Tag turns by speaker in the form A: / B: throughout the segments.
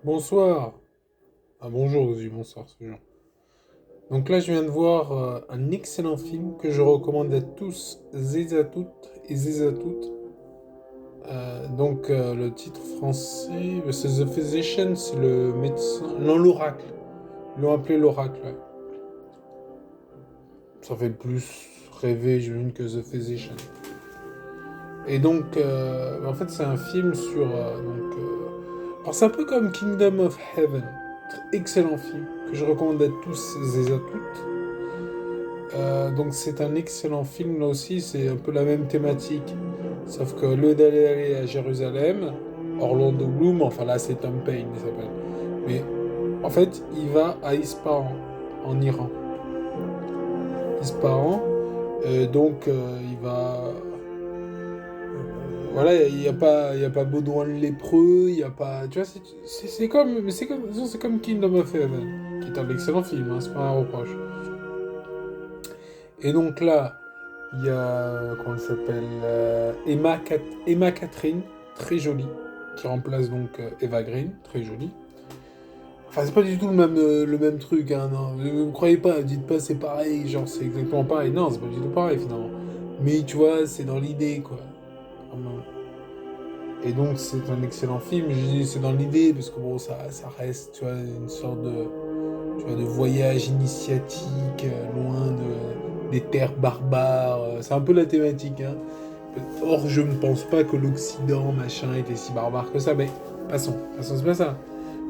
A: Bonsoir. Ah bonjour, oui, bonsoir, ce genre. Donc là, je viens de voir un excellent film que je recommande à tous et à toutes et à toutes. Le titre français, c'est The Physician, c'est le médecin, non l'oracle. Ils l'ont appelé l'oracle. Ouais. Ça fait plus rêver, j'imagine, que The Physician. En fait, c'est un film sur alors c'est un peu comme Kingdom of Heaven, excellent film que je recommande à tous et à toutes. Donc c'est un excellent film là aussi, c'est un peu la même thématique. Sauf que au lieu d'aller à Jérusalem, Orlando Bloom, enfin là c'est Tom Payne il s'appelle. Mais en fait il va à Ispahan, en Iran. Ispahan, il va... voilà, il y a pas Baudouin le lépreux, il y a pas... Tu vois, c'est comme... Mais c'est comme Kingdom of Heaven, qui est un excellent film, hein, c'est pas un reproche. Et donc là, il y a, comment elle s'appelle Emma Catherine, très jolie, qui remplace Eva Green, très jolie. Enfin, c'est pas du tout le même truc, hein, non. Ne me croyez pas, dites pas c'est pareil, genre c'est exactement pareil. Non, c'est pas du tout pareil finalement. Mais tu vois, c'est dans l'idée, quoi. Vraiment. Et donc, c'est un excellent film. Je dis c'est dans l'idée, parce que bon, ça reste, tu vois, une sorte de voyage initiatique, des terres barbares. C'est un peu la thématique, hein. Or, je ne pense pas que l'Occident, machin, était si barbare que ça, mais passons, c'est pas ça.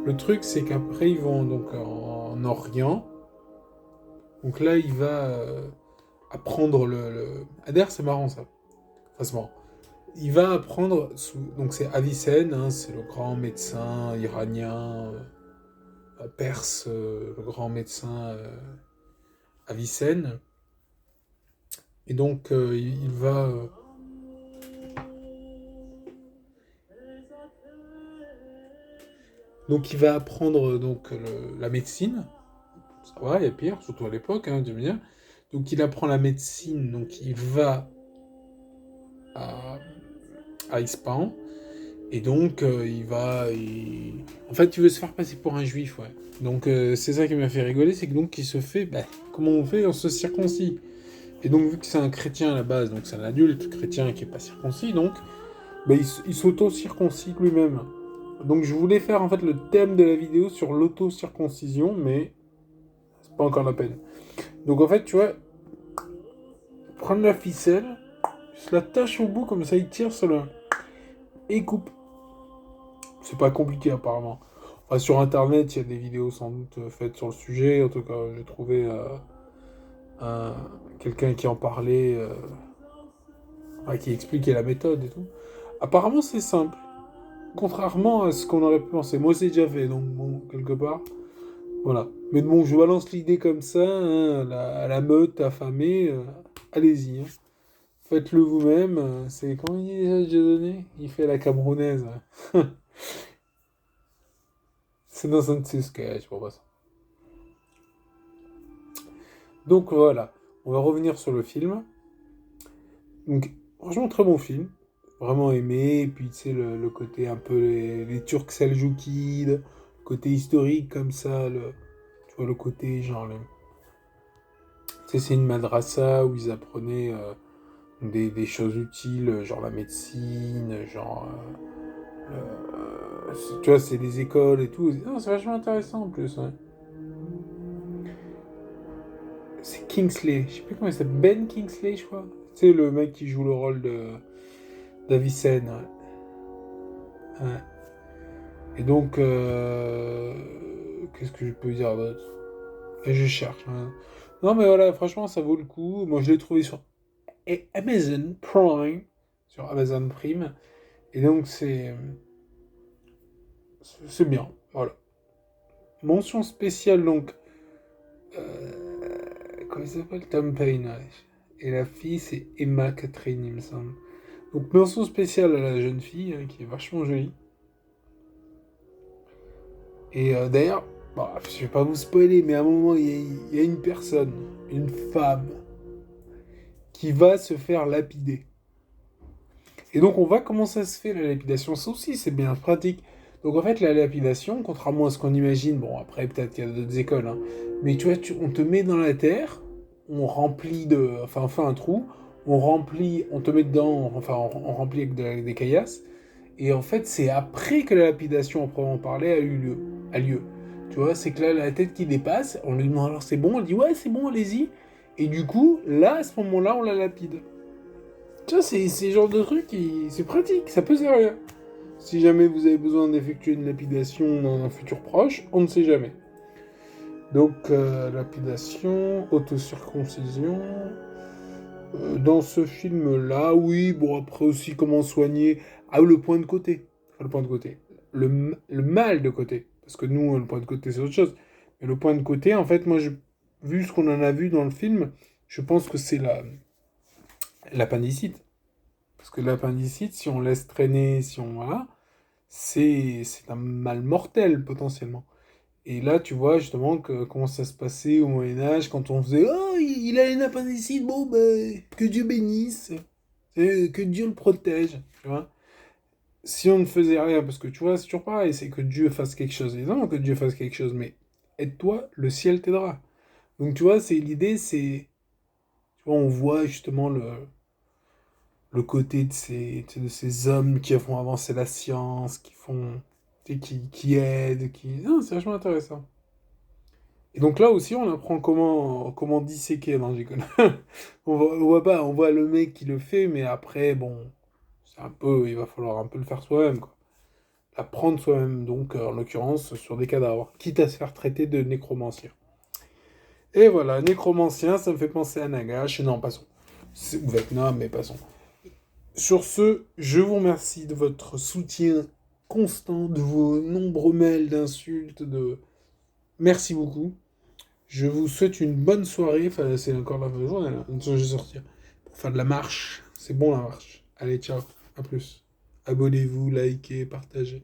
A: Le truc, c'est qu'après, ils vont en Orient. Donc là, il va apprendre D'ailleurs, c'est marrant ça. Enfin, c'est marrant. Il va apprendre, donc c'est Avicenne, hein, c'est le grand médecin iranien, perse, le grand médecin Avicenne. Et il va... donc il va apprendre la médecine. Ça va, il y a pire, surtout à l'époque, hein, tu veux dire. Donc il apprend la médecine, donc il va à, à Ispahan. Et en fait, il veut se faire passer pour un juif, ouais. C'est ça qui m'a fait rigoler, c'est que donc il se fait, comment on fait? On se circoncis. Et donc vu que c'est un chrétien à la base, donc c'est un adulte chrétien qui est pas circoncis, il s'auto-circoncis lui-même. Donc je voulais faire en fait le thème de la vidéo sur l'auto-circoncision, mais c'est pas encore la peine. Donc en fait, tu vois, prendre la ficelle, se la tâche au bout, comme ça il tire sur le... et il coupe. C'est pas compliqué apparemment. Enfin, sur internet, il y a des vidéos sans doute faites sur le sujet. En tout cas, j'ai trouvé un... quelqu'un qui en parlait, qui expliquait la méthode et tout. Apparemment, c'est simple. Contrairement à ce qu'on aurait pu penser. Moi, c'est déjà fait, donc bon, quelque part. Voilà. Mais bon, je balance l'idée comme ça, hein, à la meute, affamée. Allez-y. Hein. Faites-le vous-même. C'est comment il dit déjà, Dieudonné? Il fait la camerounaise. C'est dans un de ses sketchs, pour pas ça. Donc voilà, on va revenir sur le film. Donc, franchement, très bon film. Vraiment aimé. Et puis, tu sais, le côté un peu les Turcs seljoukides, le côté historique comme ça. Tu vois, le côté genre. Tu sais, c'est une madrasa où ils apprenaient des choses utiles, genre la médecine, tu vois, c'est des écoles et tout. Non, c'est vachement intéressant en plus. Ouais. C'est Kingsley. Je sais plus comment il s'appelle. Ben Kingsley, je crois. Tu sais, le mec qui joue le rôle de d'Avicenne. Ouais. Ouais. Et qu'est-ce que je peux dire d'autre? Et je cherche. Hein. Non, mais voilà, franchement, ça vaut le coup. Moi, je l'ai trouvé sur Amazon Prime. Sur Amazon Prime. Et donc, c'est bien. Voilà. Mention spéciale, comment il s'appelle? Tom Payne. Ouais. Et la fille, c'est Emma Catherine, il me semble. Donc, mention spéciale à la jeune fille, hein, qui est vachement jolie. Et d'ailleurs, bah, je vais pas vous spoiler, mais à un moment, il y a une personne, une femme, qui va se faire lapider. Et donc, on voit comment ça se fait, la lapidation. Ça aussi, c'est bien pratique. Donc en fait, la lapidation, contrairement à ce qu'on imagine, bon après peut-être qu'il y a d'autres écoles, hein, mais tu vois, on te met dans la terre, on remplit enfin on fait un trou, on remplit, on te met dedans, enfin on remplit avec des caillasses, et en fait c'est après que la lapidation en proprement parler a lieu. Tu vois, c'est que là la tête qui dépasse, on lui demande alors c'est bon, elle dit ouais c'est bon, allez-y, et du coup là à ce moment-là on la lapide. Tu vois, c'est le genre de truc, c'est pratique, ça peut servir. Si jamais vous avez besoin d'effectuer une lapidation dans un futur proche, on ne sait jamais. Donc, lapidation, autocirconcision. Dans ce film-là, oui, bon, après aussi, comment soigner. Ah, le point de côté. Enfin, le point de côté. Le mal de côté. Parce que nous, le point de côté, c'est autre chose. Mais le point de côté, en fait, moi, vu ce qu'on en a vu dans le film, je pense que c'est l'appendicite. Parce que l'appendicite, si on laisse traîner, si on. Voilà, c'est un mal mortel potentiellement. Et là, tu vois justement comment ça se passait au Moyen-Âge quand on faisait oh, il a une appendicite, bon, ben, que Dieu bénisse, que Dieu le protège, tu vois. Si on ne faisait rien, parce que tu vois, c'est toujours pareil, c'est que Dieu fasse quelque chose. Évidemment que Dieu fasse quelque chose, mais aide-toi, le ciel t'aidera. Donc tu vois, l'idée, tu vois, on voit justement le côté de ces hommes qui font avancer la science, qui font, tu sais, qui aident, qui... Non, c'est vachement intéressant. Et donc là aussi, on apprend comment disséquer. Non, j'y connais. On voit pas, on voit le mec qui le fait, mais après, bon, il va falloir un peu le faire soi-même, quoi. Apprendre soi-même, donc, en l'occurrence, sur des cadavres, quitte à se faire traiter de nécromancien. Et voilà, nécromancien, ça me fait penser à Nagash. Non, passons. Ou Vecna, mais passons. Sur ce, je vous remercie de votre soutien constant, de vos nombreux mails d'insultes, de... Merci beaucoup. Je vous souhaite une bonne soirée. Enfin, c'est encore la fin de journée, là. Je vais sortir pour faire de la marche. C'est bon, la marche. Allez, ciao. À plus. Abonnez-vous, likez, partagez.